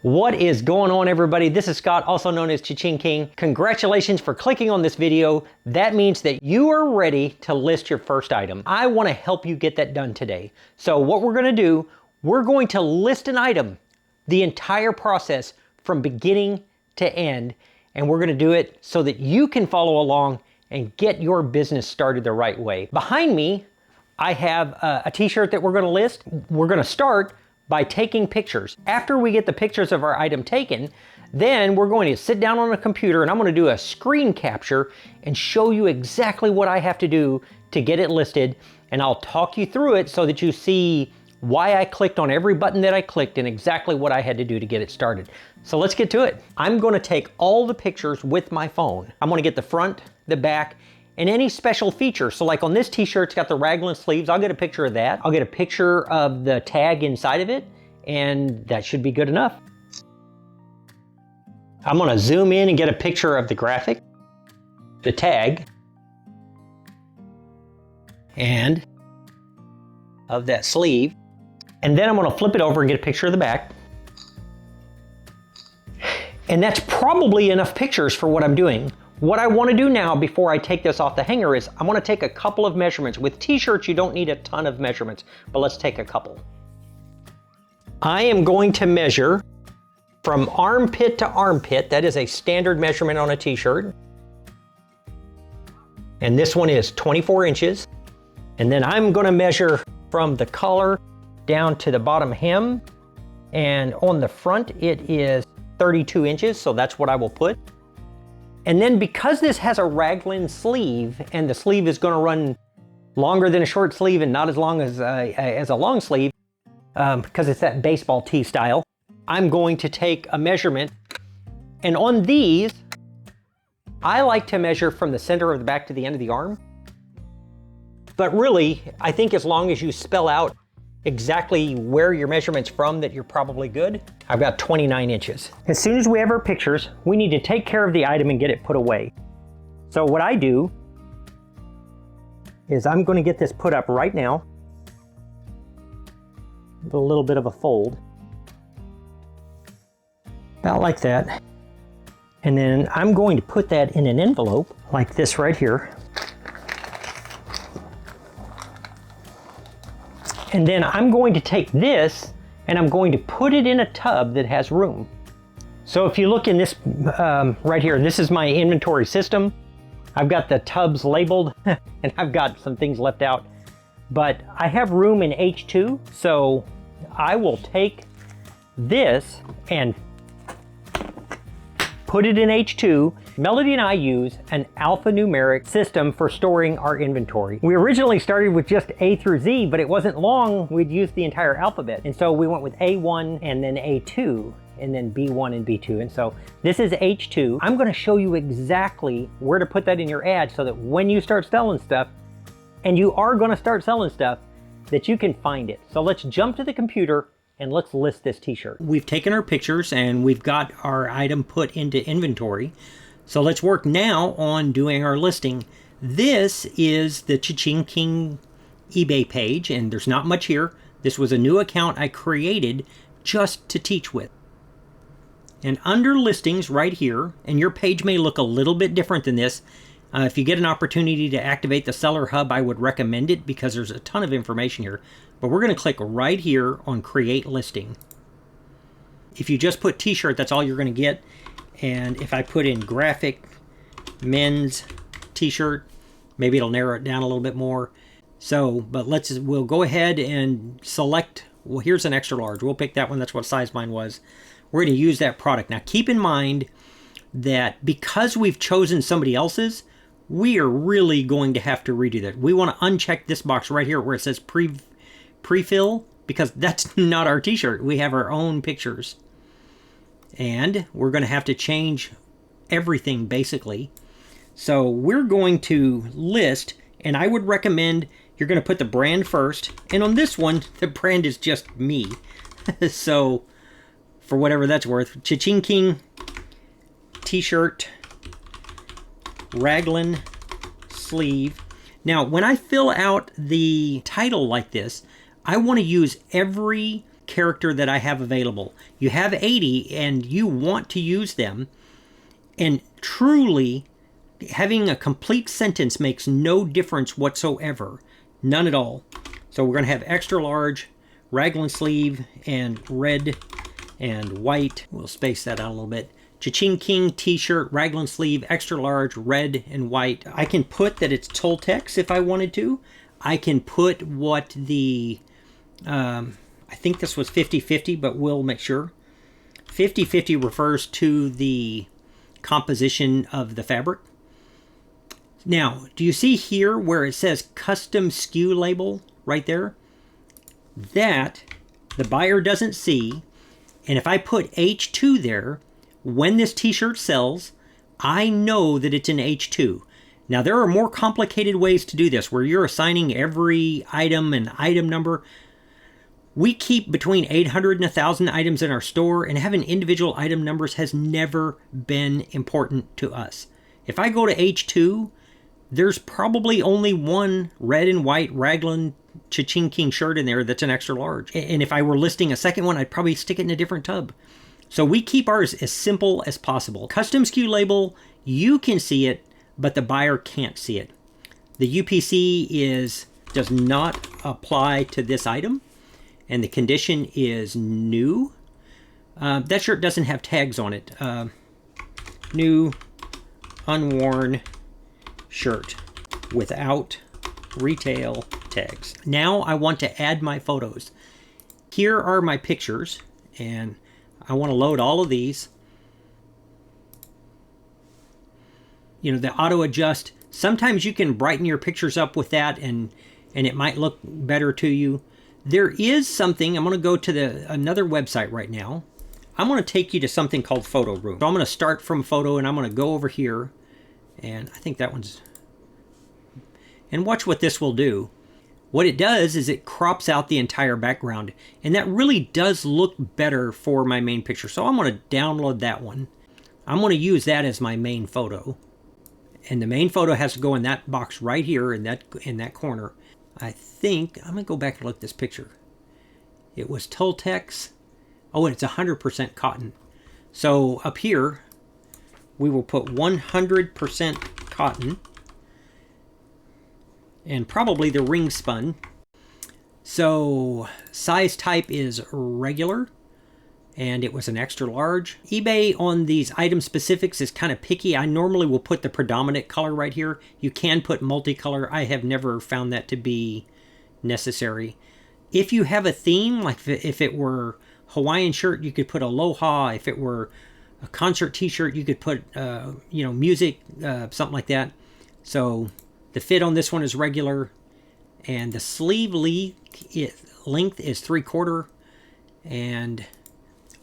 What is going on, everybody? This is Scott, also known as Cha-Ching King. Congratulations for clicking on this video. That means that you are ready to list your first item. I want to help you get that done today. So what we're going to do, we're going to list an item, the entire process from beginning to end, and we're going to do it so that you can follow along and get your business started the right way. Behind me, I have a t-shirt that we're going to list. We're going to start by taking pictures. After we get the pictures of our item taken, then we're going to sit down on a computer and I'm going to do a screen capture and show you exactly what I have to do to get it listed. And I'll talk you through it so that you see why I clicked on every button that I clicked and exactly what I had to do to get it started. So let's get to it. I'm going to take all the pictures with my phone. I'm going to get the front, the back, and any special feature. So like on this t-shirt, it's got the raglan sleeves. I'll get a picture of that. I'll get a picture of the tag inside of it, and that should be good enough. I'm gonna zoom in and get a picture of the graphic, the tag, and of that sleeve. And then I'm gonna flip it over and get a picture of the back. And that's probably enough pictures for what I'm doing. What I want to do now before I take this off the hanger is I want to take a couple of measurements. With t-shirts, you don't need a ton of measurements, but let's take a couple. I am going to measure from armpit to armpit. That is a standard measurement on a t-shirt. And this one is 24 inches. And then I'm going to measure from the collar down to the bottom hem. And on the front, it is 32 inches. So that's what I will put. And then because this has a raglan sleeve and the sleeve is going to run longer than a short sleeve and not as long as a long sleeve, because it's that baseball tee style, I'm going to take a measurement. And on these, I like to measure from the center of the back to the end of the arm. But really, I think as long as you spell out exactly where your measurement's from, that you're probably good. I've got 29 inches. As soon as we have our pictures, we need to take care of the item and get it put away. So what I do is I'm going to get this put up right now with a little bit of a fold. About like that. And then I'm going to put that in an envelope like this right here. And then I'm going to take this and I'm going to put it in a tub that has room. So if you look in this right here, this is my inventory system. I've got the tubs labeled and I've got some things left out, but I have room in H2. So I will take this and put it in H2. Melody and I use an alphanumeric system for storing our inventory. We originally started with just A through Z, but it wasn't long we'd use the entire alphabet. And so we went with A1 and then A2 and then B1 and B2. And so this is H2. I'm gonna show you exactly where to put that in your ad so that when you start selling stuff, and you are gonna start selling stuff, that you can find it. So let's jump to the computer and let's list this t-shirt. We've taken our pictures and we've got our item put into inventory. So let's work now on doing our listing. This is the Cha-Ching King eBay page, and there's not much here. This was a new account I created just to teach with. And under listings right here, and your page may look a little bit different than this. If you get an opportunity to activate the Seller Hub, I would recommend it because there's a ton of information here. But we're going to click right here on Create Listing. If you just put t-shirt, that's all you're going to get. And if I put in graphic, men's t-shirt, maybe it'll narrow it down a little bit more. So, but we'll go ahead and select, well, here's an extra large. We'll pick that one. That's what size mine was. We're going to use that product. Now, keep in mind that because we've chosen somebody else's, we are really going to have to redo that. We want to uncheck this box right here where it says pre-fill, because that's not our t-shirt. We have our own pictures. And we're going to have to change everything basically. So we're going to list, and I would recommend you're going to put the brand first. And on this one, the brand is just me. So for whatever that's worth, Cha-Ching King t-shirt, raglan sleeve. Now, when I fill out the title like this, I want to use every character that I have available. You have 80 and you want to use them, and truly having a complete sentence makes no difference whatsoever. None at all. So we're going to have extra large, raglan sleeve, and red and white. We'll space that out a little bit. Cha-Ching King t-shirt, raglan sleeve, extra large, red and white. I can put that it's Toltecs if I wanted to. I can put what the, I think this was 50-50, but we'll make sure. 50-50 refers to the composition of the fabric. Now, do you see here where it says custom SKU label right there? That the buyer doesn't see. And if I put H2 there, when this t-shirt sells, I know that it's an H2. Now, there are more complicated ways to do this where you're assigning every item an item number. We keep between 800 and 1,000 items in our store, and having individual item numbers has never been important to us. If I go to H2, there's probably only one red and white raglan Cha-Ching King shirt in there that's an extra large. And if I were listing a second one, I'd probably stick it in a different tub. So we keep ours as simple as possible. Custom SKU label, you can see it, but the buyer can't see it. The UPC does not apply to this item, and the condition is new. That shirt doesn't have tags on it. New, unworn shirt without retail tags. Now I want to add my photos. Here are my pictures, and I want to load all of these. You know, the auto adjust, sometimes you can brighten your pictures up with that and it might look better to you. There is something, I'm going to go to another website right now. I'm going to take you to something called Photo Room. So I'm going to start from photo and I'm going to go over here, and I think that one's, and watch what this will do. What it does is it crops out the entire background, and that really does look better for my main picture. So I'm going to download that one. I'm going to use that as my main photo. And the main photo has to go in that box right here in that corner. I think, I'm going to go back and look at this picture. It was Toltecs. Oh, and it's 100% cotton. So up here, we will put 100% cotton. And probably the ring spun. So size type is regular, and it was an extra large. eBay on these item specifics is kind of picky. I normally will put the predominant color right here. You can put multicolor. I have never found that to be necessary. If you have a theme, like if it were Hawaiian shirt, you could put aloha. If it were a concert t-shirt, you could put you know, music, something like that. So the fit on this one is regular, and the sleeve length is 3/4. And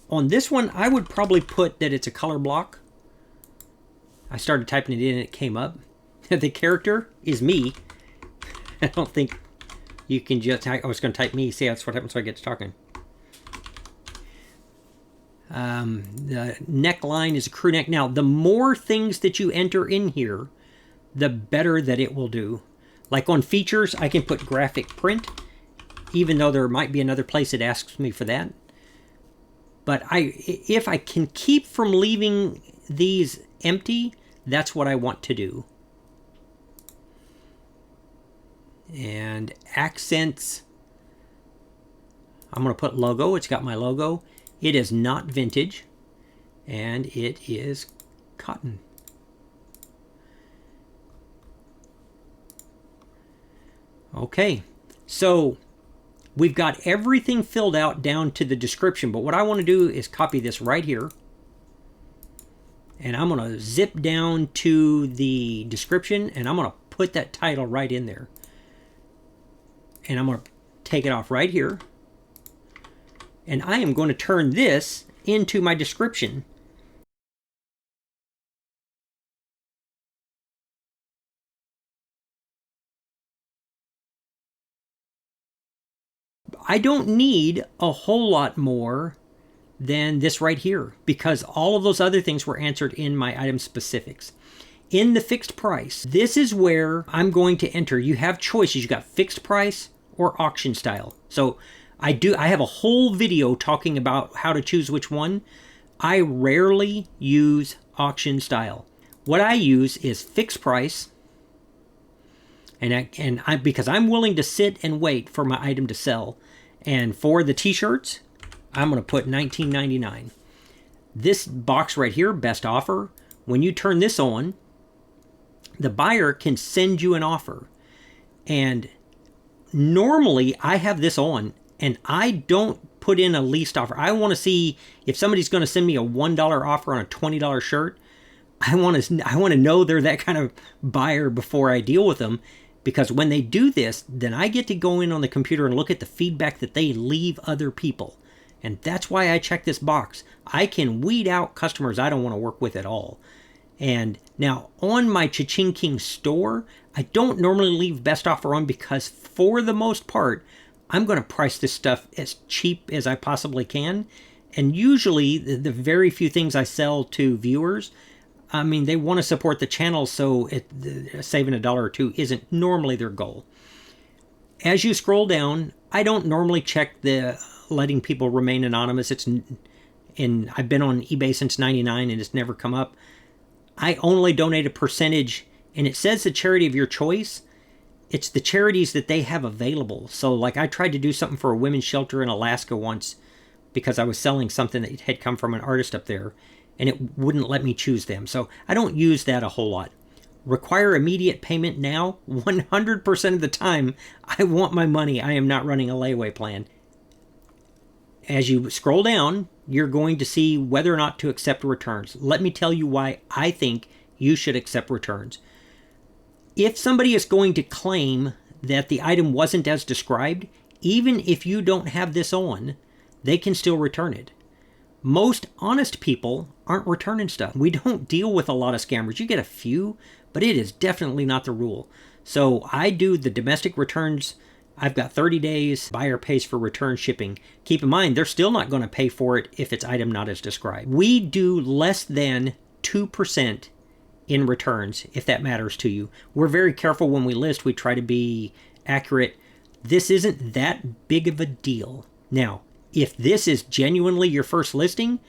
on this one, I would probably put that it's a color block. I started typing it in and it came up. The character is me. I don't think you can just, I was going to type me, see that's what happens when I get to talking. The neckline is a crew neck. Now, the more things that you enter in here, the better that it will do. Like on features, I can put graphic print, even though there might be another place that asks me for that. But if I can keep from leaving these empty, that's what I want to do. And accents, I'm going to put logo. It's got my logo. It is not vintage, and it is cotton. Okay, so we've got everything filled out down to the description, but what I want to do is copy this right here, and I'm going to zip down to the description, and I'm going to put that title right in there. And I'm going to take it off right here, and I am going to turn this into my description. I don't need a whole lot more than this right here, because all of those other things were answered in my item specifics. In the fixed price, this is where I'm going to enter. You have choices. You got fixed price or auction style. So I have a whole video talking about how to choose which one. I rarely use auction style. What I use is fixed price, because I'm willing to sit and wait for my item to sell. And for the t-shirts, I'm going to put $19.99. This box right here, best offer, when you turn this on, the buyer can send you an offer. And normally I have this on and I don't put in a least offer. I want to see if somebody's going to send me a $1 offer on a $20 shirt. I want to know they're that kind of buyer before I deal with them, because when they do this, then I get to go in on the computer and look at the feedback that they leave other people. And that's why I check this box. I can weed out customers I don't want to work with at all. And now on my Cha-Ching King store, I don't normally leave best offer on, because for the most part, I'm going to price this stuff as cheap as I possibly can. And usually the very few things I sell to viewers, I mean, they want to support the channel, so saving $1 or $2 isn't normally their goal. As you scroll down, I don't normally check the letting people remain anonymous. I've been on eBay since '99 and it's never come up. I only donate a percentage, and it says the charity of your choice. It's the charities that they have available. So like I tried to do something for a women's shelter in Alaska once because I was selling something that had come from an artist up there, and it wouldn't let me choose them. So I don't use that a whole lot. Require immediate payment now. 100% of the time, I want my money. I am not running a layaway plan. As you scroll down, you're going to see whether or not to accept returns. Let me tell you why I think you should accept returns. If somebody is going to claim that the item wasn't as described, even if you don't have this on, they can still return it. Most honest people aren't returning stuff. We don't deal with a lot of scammers. You get a few, but it is definitely not the rule. So I do the domestic returns. I've got 30 days. Buyer pays for return shipping. Keep in mind, they're still not going to pay for it if it's item not as described. We do less than 2% in returns, if that matters to you. We're very careful when we list. We try to be accurate. This isn't that big of a deal. Now, if this is genuinely your first listing,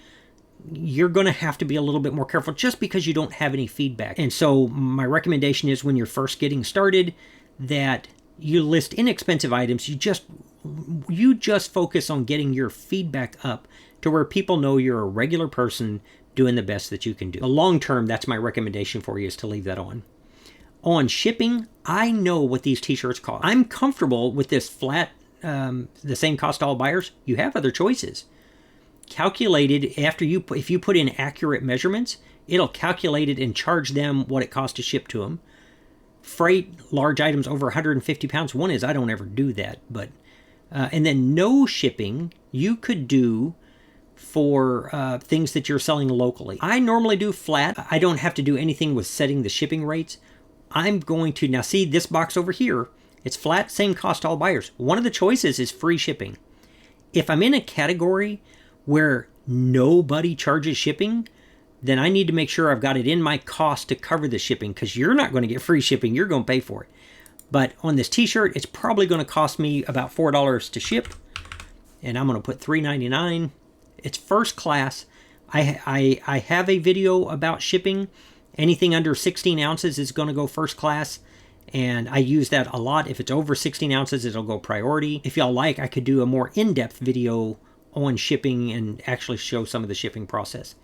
you're going to have to be a little bit more careful just because you don't have any feedback. And so my recommendation is when you're first getting started, that you list inexpensive items. You just focus on getting your feedback up to where people know you're a regular person doing the best that you can do. The long term, that's my recommendation for you, is to leave that on. On shipping, I know what these t-shirts cost. I'm comfortable with this flat, the same cost to all buyers. You have other choices. Calculated if you put in accurate measurements, it'll calculate it and charge them what it costs to ship to them. Freight, large items over 150 pounds. One is I don't ever do that, but and then no shipping you could do for things that you're selling locally. I normally do flat. I don't have to do anything with setting the shipping rates. I'm going to now see this box over here. It's flat, same cost to all buyers. One of the choices is free shipping. If I'm in a category where nobody charges shipping, then I need to make sure I've got it in my cost to cover the shipping, because you're not going to get free shipping. You're going to pay for it. But on this t-shirt, it's probably going to cost me about $4 to ship. And I'm going to put $3.99. It's first class. I have a video about shipping. Anything under 16 ounces is going to go first class. And I use that a lot. If it's over 16 ounces, it'll go priority. If y'all like, I could do a more in-depth video on shipping and actually show some of the shipping process.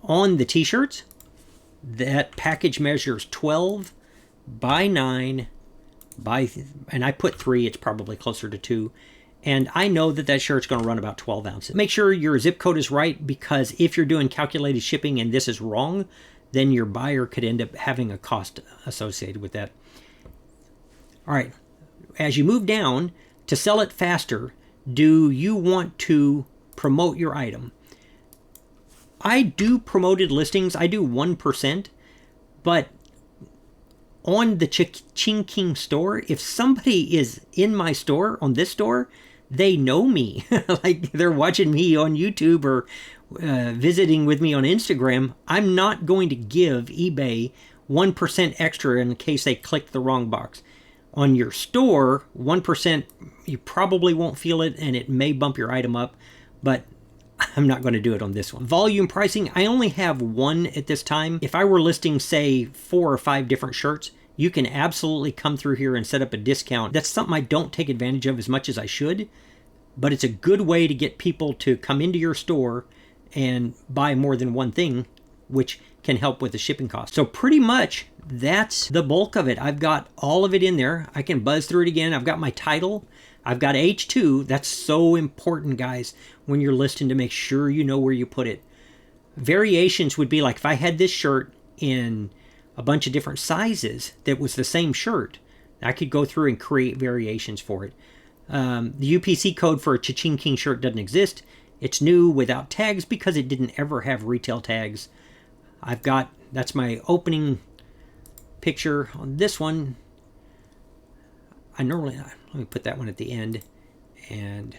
On the t-shirts, that package measures 12 by 9 by, and I put 3, it's probably closer to 2. And I know that shirt's going to run about 12 ounces. Make sure your zip code is right, because if you're doing calculated shipping and this is wrong, then your buyer could end up having a cost associated with that. All right, as you move down, to sell it faster, do you want to promote your item? I do promoted listings. I do 1%, but on the Cha-Ching King store, if somebody is in my store, on this store, they know me. Like they're watching me on YouTube or visiting with me on Instagram. I'm not going to give eBay 1% extra in case they clicked the wrong box. On your store, 1%, you probably won't feel it, and it may bump your item up, but I'm not going to do it on this one. Volume pricing, I only have one at this time. If I were listing, say, 4 or 5 different shirts, you can absolutely come through here and set up a discount. That's something I don't take advantage of as much as I should, but it's a good way to get people to come into your store and buy more than one thing, which can help with the shipping cost. So pretty much that's the bulk of it. I've got all of it in there. I can buzz through it again. I've got my title. I've got H2. That's so important, guys, when you're listing, to make sure you know where you put it. Variations would be like if I had this shirt in a bunch of different sizes that was the same shirt, I could go through and create variations for it. The UPC code for a Cha-Ching King shirt doesn't exist. It's new without tags because it didn't ever have retail tags. That's my opening picture on this one. Let me put that one at the end. And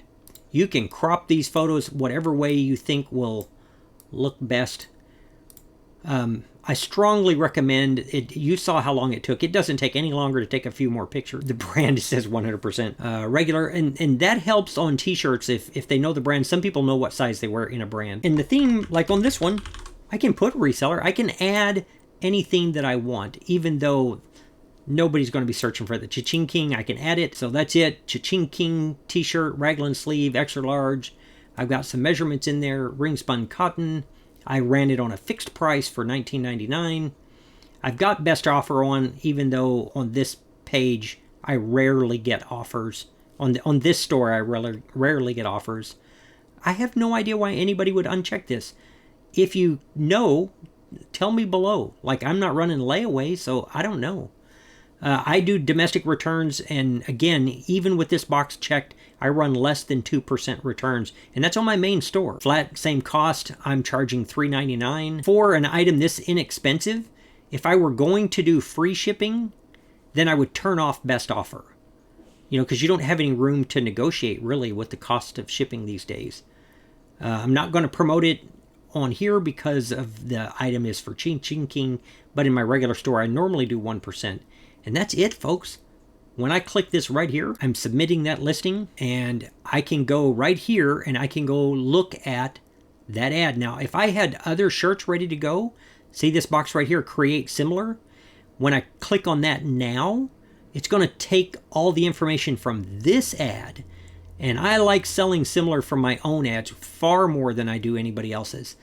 you can crop these photos whatever way you think will look best. I strongly recommend it. You saw how long it took. It doesn't take any longer to take a few more pictures. The brand says 100% regular, and that helps on t-shirts if they know the brand. Some people know what size they wear in a brand. And the theme, like on this one, I can put reseller. I can add any theme that I want, even though nobody's going to be searching for the Cha-Ching King. I can add it. So that's it. Cha-Ching King t-shirt, raglan sleeve, extra large. I've got some measurements in there. Ring spun cotton. I ran it on a fixed price for $19.99. I've got best offer on, even though on this page I rarely get offers. On this store I rarely get offers. I have no idea why anybody would uncheck this. If you know, tell me below. Like, I'm not running layaway, so I don't know. I do domestic returns, and again, even with this box checked, I run less than 2% returns, and that's on my main store. Flat, same cost, I'm charging $3.99. For an item this inexpensive, if I were going to do free shipping, then I would turn off best offer. You know, because you don't have any room to negotiate, really, with the cost of shipping these days. I'm not going to promote it on here because of the item is for Cha-Ching King, but in my regular store, I normally do 1%. And that's it, folks. When I click this right here, I'm submitting that listing, and I can go right here and I can go look at that ad. Now, if I had other shirts ready to go, see this box right here, create similar. When I click on that now, it's going to take all the information from this ad. And I like selling similar from my own ads far more than I do anybody else's.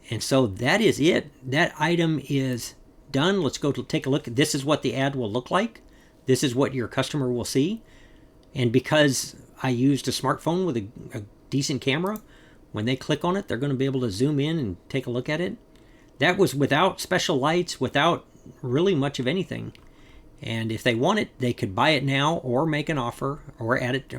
And so that is it. That item is done. Let's go to take a look. This is what the ad will look like. This is what your customer will see. And because I used a smartphone with a decent camera, when they click on it, they're going to be able to zoom in and take a look at it. That was without special lights, without really much of anything. And if they want it, they could buy it now or make an offer or add it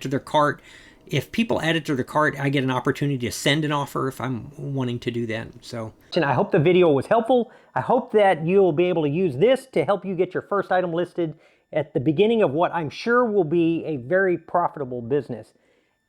to their cart. If people add it to their cart, I get an opportunity to send an offer if I'm wanting to do that. So, I hope the video was helpful. I hope that you'll be able to use this to help you get your first item listed at the beginning of what I'm sure will be a very profitable business.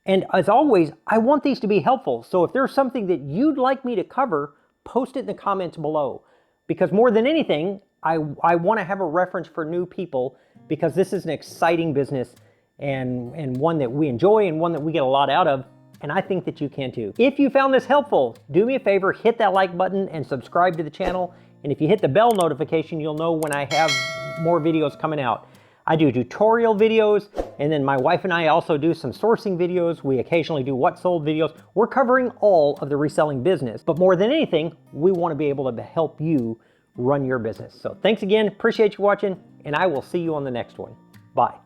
And as always, I want these to be helpful. So if there's something that you'd like me to cover, post it in the comments below. Because more than anything, I want to have a reference for new people, because this is an exciting business and one that we enjoy and one that we get a lot out of, and I think that you can too. If you found this helpful, do me a favor, hit that like button and subscribe to the channel. And if you hit the bell notification, you'll know when I have more videos coming out. I do tutorial videos, and then my wife and I also do some sourcing videos. We occasionally do what sold videos. We're covering all of the reselling business, but more than anything, we want to be able to help you run your business. So thanks again, appreciate you watching, and I will see you on the next one. Bye.